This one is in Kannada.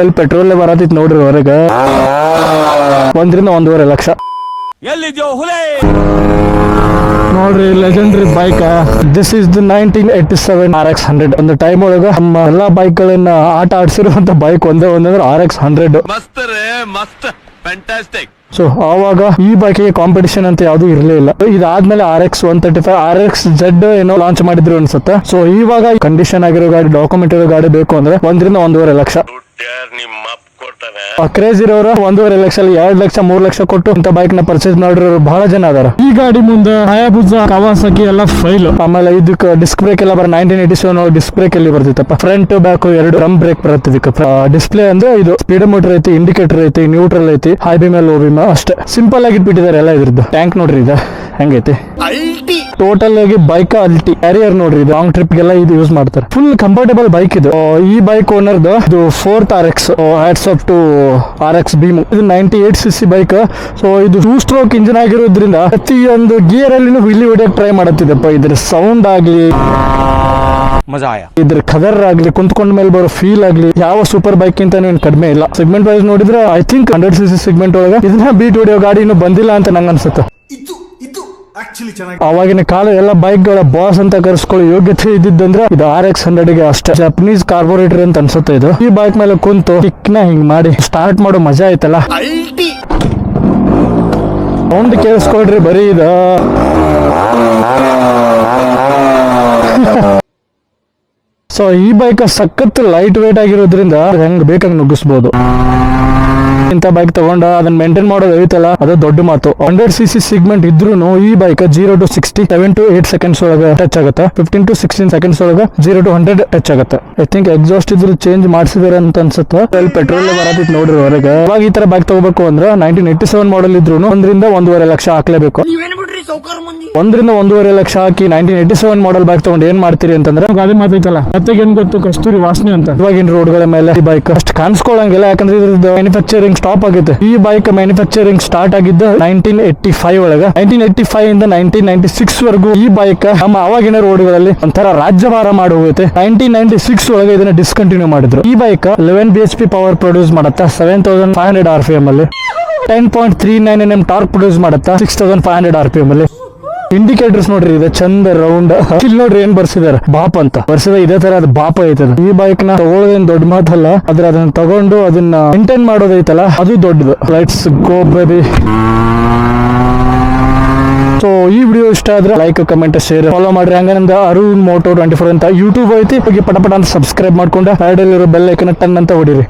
ಅಲ್ಲಿ ಪೆಟ್ರೋಲ್ ಬರತೈತಿ ನೋಡ್ರಿ ಹೊರಗೆ 1 ರಿಂದ 1.5 ಲಕ್ಷ. ಎಲ್ಲಿದ್ಯೋ ಹುಲೇ ನೋಡ್ರಿ legendary bike. This is the 1987 RX 100. ಒಂದು ಟೈಮ್ ಒಳಗ ನಮ್ಮ ಎಲ್ಲಾ ಬೈಕ್ ಗಳನ್ನ ಆಟ ಆಡಿಸಿರುವಂತ ಬೈಕ್ ಒಂದೇ ಒಂದಂದ್ರೆ RX 100. ಮಸ್ತ್ ರೇ ಮಸ್ತ್ ಫ್ಯಾಂಟಾಸ್ಟಿಕ್. ಸೊ ಆವಾಗ ಈ ಬೈಕಿಗೆ ಕಾಂಪಿಟಿಷನ್ ಅಂತ ಯಾವ್ದು ಇರ್ಲಿಲ್ಲ. ಇದಾದ್ಮೇಲೆ RX 135 RX Z ಏನೋ ಲಾಂಚ್ ಮಾಡಿದ್ರು ಅನ್ಸುತ್ತೆ. ಸೊ ಇವಾಗ ಕಂಡೀಷನ್ ಆಗಿರೋ ಗಾಡಿ, ಡಾಕ್ಯುಮೆಂಟ್ ಇರೋ ಗಾಡಿ ಬೇಕು ಅಂದ್ರೆ 1 ರಿಂದ 1.5 ಲಕ್ಷ. ಕ್ರೇಜ್ ಇರೋರು 1.5 ಲಕ್ಷ 2 ಲಕ್ಷ 3 ಲಕ್ಷ ಕೊಟ್ಟು ಇಂತ ಬೈಕ್ ನ ಪರ್ಚೇಸ್ ಮಾಡಿರೋರು ಬಹಳ ಜನ ಅದಾರ. ಈ ಗಾಡಿ ಮುಂದೆ ಹಯಾಬುಸಾ, ಕವಾಸಕಿ ಎಲ್ಲ ಫೈಲ್. ಆಮೇಲೆ ಇದಕ್ಕೆ ಡಿಸ್ಕ್ ಬ್ರೇಕ್ ಎಲ್ಲ ಬರ 1987 ಡಿಸ್ಕ್ ಬ್ರೇಕ್ ಎಲ್ಲಿ ಬರ್ತಿತ್ತಪ್ಪ. ಫ್ರಂಟ್ ಬ್ಯಾಕ್ 2 ಡ್ರಮ್ ಬ್ರೇಕ್ ಬರುತ್ತೆ ಇದಕ್ಕೆ. ಡಿಸ್ಪ್ಲೇ ಅಂದ್ರೆ ಇದು ಸ್ಪೀಡೋಮೀಟರ್ ಐತಿ, ಇಂಡಿಕೇಟರ್ ಐತಿ, ನ್ಯೂಟ್ರಲ್ ಐತಿ, ಹೈ ಬೀಮ್ ಲೋ ಬೀಮ್ ಅಷ್ಟೇ. ಸಿಂಪಲ್ ಆಗಿ ಇಟ್ಬಿಟ್ಟಿದ್ದಾರೆ ಎಲ್ಲ ಇದ್ರದ್ದು. ಟ್ಯಾಂಕ್ ನೋಡ್ರಿ ಇದು ಹೆಂಗೈತಿ. ಟೋಟಲ್ ಆಗಿ ಬೈಕ್ ಅಲ್ಟಿ ಕ್ಯಾರಿಯರ್ ನೋಡ್ರಿ. ಇದು ಲಾಂಗ್ ಟ್ರಿಪ್ ಗೆಲ್ಲ ಇದು ಯೂಸ್ ಮಾಡ್ತಾರೆ. ಫುಲ್ ಕಂಫರ್ಟಬಲ್ ಬೈಕ್ ಇದು. ಈ ಬೈಕ್ ಓನರ್ದು ಇದು 4th RX. Hats off to RX Beam. ಇದು 98cc ಬೈಕ್. ಸೊ ಇದು 2 ಸ್ಟ್ರೋಕ್ ಇಂಜಿನ್ ಆಗಿರೋದ್ರಿಂದ ಪ್ರತಿಯೊಂದು ಗಿಯರ್ ಅಲ್ಲಿ ಇಲ್ಲಿ ಹೊಡಿಯಕ್ ಟ್ರೈ ಮಾಡತ್ತಿದೆಪ್ಪ. ಇದ್ರ ಸೌಂಡ್ ಆಗ್ಲಿ, ಮಜಾ ಆಯ, ಇದ್ರ ಕಲರ್ ಆಗ್ಲಿ, ಕುಂತ್ಕೊಂಡ ಮೇಲೆ ಬರೋ ಫೀಲ್ ಆಗ್ಲಿ ಯಾವ ಸೂಪರ್ ಬೈಕ್ ಅಂತ ಏನು ಕಡಿಮೆ ಇಲ್ಲ. ಸೆಗ್ಮೆಂಟ್ ವೈಸ್ ನೋಡಿದ್ರೆ ಐ ಥಿಂಕ್ 100cc ಸೆಗ್ಮೆಂಟ್ ಒಳಗ ಇದನ್ನ ಬೀಟ್ ಹೊಡಿಯೋ ಗಾಡಿ ಇನ್ನು ಬಂದಿಲ್ಲ ಅಂತ ನಂಗೆ ಅನ್ಸುತ್ತೆ. ಅವಾಗಿನ ಕಾಲ ಎಲ್ಲ ಬೈಕ್ ಗಳ ಬಾಸ್ ಅಂತ ಕರೆಸ್ಕೊಳ್ಳೋ ಯೋಗ್ಯತೆ ಇದ್ದಿದ್ದಂದ್ರೆ ಇದು RX 100 ಗೆ ಅಷ್ಟೇ. ಜಪನೀಸ್ ಕಾರ್ಬೋರೇಟರ್ ಅಂತ ಅನ್ಸುತ್ತೆ ಇದು. ಈ ಬೈಕ್ ಮೇಲೆ ಕುಂತು ಕಿಕ್ನ ಹಿಂಗ್ ಮಾಡಿ ಸ್ಟಾರ್ಟ್ ಮಾಡೋ ಮಜಾ ಐತಲ್ಲ. ಸೌಂಡ್ ಕೇಳಿಸ್ಕೊಳ್ರಿ ಬರೀ ಇದು. ಸೊ ಈ ಬೈಕ್ ಸಖತ್ ಲೈಟ್ ವೇಟ್ ಆಗಿರೋದ್ರಿಂದ ಹೆಂಗ್ ಬೇಕಾಗಿ ನುಗ್ಗಿಸ್ಬೋದು. ಇಂತ ಬೈಕ್ ತಗೊಂಡ ಅದನ್ನ ಮೇಂಟೈನ್ ಮಾಡೋದು ಐತಲ್ಲ ಅದು ದೊಡ್ಡ ಮಾತು. 100cc ಸಿಗ್ಮೆಂಟ್ ಇದ್ರೂ ಈ ಬೈಕ್ 0 to 60 7 to 8 ಸೆಕೆಂಡ್ಸ್ ಒಳಗೆ ಟಚ್ ಆಗುತ್ತೆ. 15 to 16 ಸೆಕೆಂಡ್ಸ್ ಒಳಗೆ 0 to 100 ಟಚ್ ಆಗುತ್ತೆ. ಐ ಥಿಂಕ್ ಎಕ್ಸಾಸ್ಟ್ ಇದ್ರು ಚೇಂಜ್ ಮಾಡಿಸಿದಾರೆ ಅಂತ ಅನ್ಸುತ್ತೆ. ಅಲ್ಲಿ ಪೆಟ್ರೋಲ್ ಬರತೈತಿ ನೋಡ್ರಿ ಹೊರಗೆ. ಇವಾಗ ಈ ತರ ಬೈಕ್ ತಗೋಬೇಕು ಅಂದ್ರೆ 1987 ಮಾಡಲ್ ಇದ್ರು 1 ರಿಂದ 1.5 ಲಕ್ಷ ಹಾಕ್ಲೇಬೇಕು. 1 ರಿಂದ 1.5 ಲಕ್ಷ ಹಾಕಿ 1987 ಮಾಡಲ್ ಬೈಕ್ ತಗೊಂಡು ಏನ್ ಮಾಡ್ತೀರಿ ಅಂತಂದ್ರೆ ಗಾಡಿ ಮಾತೈತಲ್ಲ ಮತ್ತೆ ಏನ್ ಗೊತ್ತು, ಕಸ್ತೂರಿ ವಾಸನೆ ಅಂತ. ಇವಾಗಿನ ರೋಡ್ಗಳ ಮೇಲೆ ಈ ಬೈಕ್ ಅಷ್ಟು ಕಾಣಿಸ್ಕೊಳ್ಳಂಗಿಲ್ಲ, ಯಾಕಂದ್ರೆ ಇದ್ರದ್ದು ಮ್ಯಾನುಫ್ಯಾಕ್ಚರಿಂಗ್ ಸ್ಟಾಪ್ ಆಗಿದೆ. ಈ ಬೈಕ್ ಮ್ಯಾನುಫ್ಯಾಕ್ಚರಿಂಗ್ ಸ್ಟಾರ್ಟ್ ಆಗಿದ್ದು 1985 ಒಳಗ. 1985 ಇಂದ 1996 ವರೆಗೂ ಈ ಬೈಕ್ ನಮ್ಮ ಅವಾಗಿನ ರೋಡ್ಗಳಲ್ಲಿ ಒಂಥರ ರಾಜ್ಯಭಾರ ಮಾಡಿ ಹೋಗುತ್ತೆ. 1996 ಒಳಗೆ ಇದನ್ನ ಡಿಸ್ಕಂಟಿನ್ಯೂ ಮಾಡಿದ್ರು. ಈ ಬೈಕ್ 11 bhp ಪವರ್ ಪ್ರೊಡ್ಯೂಸ್ ಮಾಡುತ್ತಾ 7500 RPM ಅಲ್ಲಿ. 10.39 Nm ಟಾರ್ಕ್ ಪ್ರೊಡ್ಯೂಸ್ ಮಾಡುತ್ತಾ 6500 RPM ಅಲ್ಲಿ. ಇಂಡಿಕೇಟರ್ಸ್ ನೋಡ್ರಿ ಇದೆ ಚಂದ ರೌಂಡ್. ಇಲ್ಲಿ ನೋಡ್ರಿ ಏನ್ ಬರ್ಸಿದಾರೆ, ಬಾಪ್ ಅಂತ ಬರ್ಸಿದ. ಇದೇ ತರ ಅದು ಬಾಪ ಐತದ. ಈ ಬೈಕ್ ನ ತಗೊಳ್ಳೋದೇನ್ ದೊಡ್ಡ ಮಾತಲ್ಲ, ಆದ್ರೆ ಅದನ್ನ ತಗೊಂಡು ಅದನ್ನ ಮೇಂಟೈನ್ ಮಾಡೋದೈತಲ್ಲ ಅದು ದೊಡ್ಡದು. Let's go baby. ಸೊ ಈ ವಿಡಿಯೋ ಇಷ್ಟ ಆದ್ರೆ ಲೈಕ್, ಕಮೆಂಟ್, ಶೇರ್, ಫಾಲೋ ಮಾಡ್ರಿ. ಹಂಗ ನಮ್ದು ಅರುಣ್ ಮೋಟೋ 24 ಅಂತ ಯೂಟ್ಯೂಬ್ ಐತಿ. ಹೋಗಿ ಪಟ ಅಂತ ಸಬ್ಸ್ಕ್ರೈಬ್ ಮಾಡ್ಕೊಂಡು ಸೈಡಲ್ಲಿರೋ ಬೆಲ್ ಐಕನ್ ಟನ್ ಅಂತ ಹೊಡಿರಿ.